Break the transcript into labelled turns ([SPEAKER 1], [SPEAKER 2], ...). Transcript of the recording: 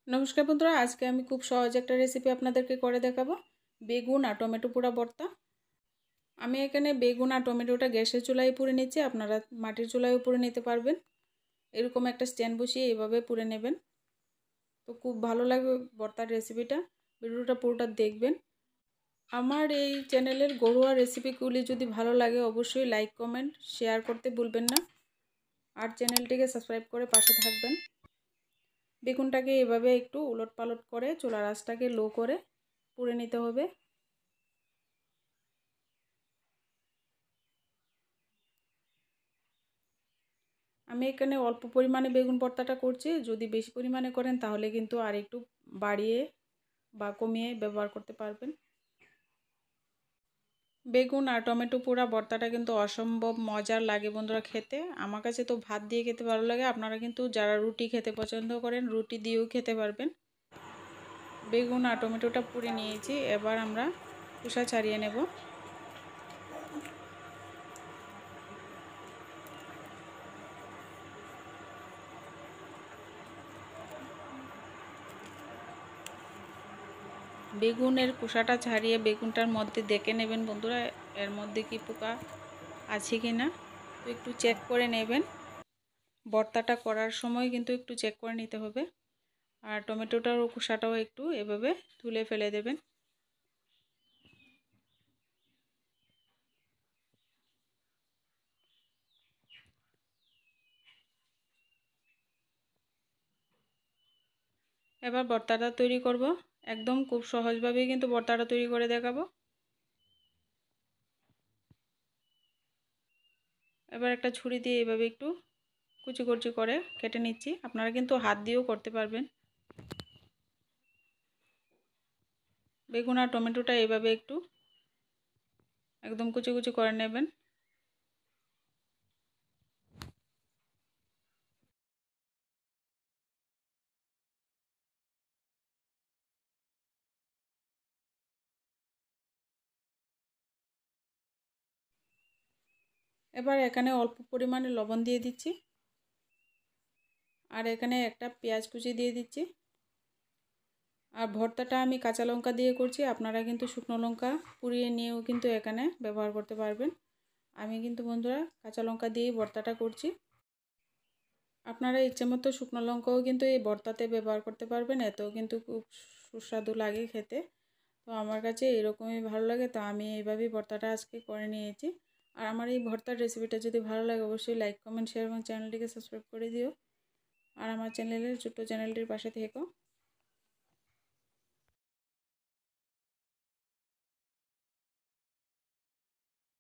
[SPEAKER 1] নমস্কার বন্ধুরা, আজকে আমি খুব সহজ একটা রেসিপি আপনাদেরকে করে দেখাবো। বেগুন আর টমেটো পোড়া ভর্তা। আমি এখানে বেগুন আর টমেটোটা গ্যাসের চুলায় পুড়ে নিচ্ছি, আপনারা মাটির চুলায়ও পুড়ে নিতে পারবেন। এরকম একটা স্ট্যান্ড বসিয়ে এইভাবে পুড়ে নেবেন। তো খুব ভালো লাগবে ভর্তার রেসিপিটা, ভিডিওটা পুরোটা দেখবেন। আমার এই চ্যানেলের ঘরোয়া রেসিপিগুলি যদি ভালো লাগে অবশ্যই লাইক কমেন্ট শেয়ার করতে ভুলবেন না, আর চ্যানেলটিকে সাবস্ক্রাইব করে পাশে থাকবেন। বেগুনটাকে এভাবে একটু উলট পালট করে চুলার আঁচটাকে লো করে পুড়ে নিতে হবে। আমি এখানে অল্প পরিমাণে বেগুন ভর্তাটা করছি, যদি বেশি পরিমাণে করেন তাহলে কিন্তু আর একটু বাড়িয়ে বা কমিয়ে ব্যবহার করতে পারবেন। বেগুন আর টমেটো পোড়া ভর্তাটা কিন্তু অসম্ভব মজার লাগে বন্ধুরা খেতে। আমার কাছে তো ভাত দিয়ে খেতে ভালো লাগে, আপনারা কিন্তু যারা রুটি খেতে পছন্দ করেন রুটি দিয়েও খেতে পারবেন। বেগুন আর টমেটোটা পুড়ে নিয়েছি, এবার আমরা খোসা ছাড়িয়ে নেব। বেগুনের খোসাটা ছাড়িয়ে বেগুনটার মধ্যে দেখে নেবেন বন্ধুরা, এর মধ্যে কি পোকা আছে কি না, তো একটু চেক করে নেবেন। ভর্তাটা করার সময় কিন্তু একটু চেক করে নিতে হবে। আর টমেটোটার খোসাটাও একটু এভাবে তুলে ফেলে দেবেন। এবার ভর্তাটা তৈরি করব, একদম খুব সহজভাবেই কিন্তু ভর্তাটা তৈরি করে দেখাবো। এবার একটা ছুরি দিয়ে এভাবে একটু কুচি কুচি করে কেটে নিচ্ছি, আপনারা কিন্তু হাত দিয়েও করতে পারবেন। বেগুন আর টমেটোটা এইভাবে একটু একদম কুচি কুচি করে নেবেন। এবার এখানে অল্প পরিমাণে লবণ দিয়ে দিচ্ছি, আর এখানে একটা পেঁয়াজ কুচি দিয়ে দিচ্ছি। আর ভর্তাটা আমি কাঁচা লঙ্কা দিয়ে করছি, আপনারা কিন্তু শুকনো লঙ্কা পুড়িয়ে নিয়েও কিন্তু এখানে ব্যবহার করতে পারবেন। আমি কিন্তু বন্ধুরা কাঁচা লঙ্কা দিয়েই ভর্তাটা করছি। আপনারা ইচ্ছে মতো শুকনো লঙ্কাও কিন্তু এই ভর্তাতে ব্যবহার করতে পারবেন, এতেও কিন্তু খুব সুস্বাদু লাগে খেতে। তো আমার কাছে এরকমই ভালো লাগে, তো আমি এইভাবেই ভর্তাটা আজকে করে নিয়েছি। আর আমার এই ভর্তার রেসিপিটা যদি ভালো লাগে অবশ্যই লাইক কমেন্ট শেয়ার এবং চ্যানেলটিকে সাবস্ক্রাইব করে দিও। আর আমার চ্যানেলের ছোট্ট চ্যানেলটির পাশে থেকো।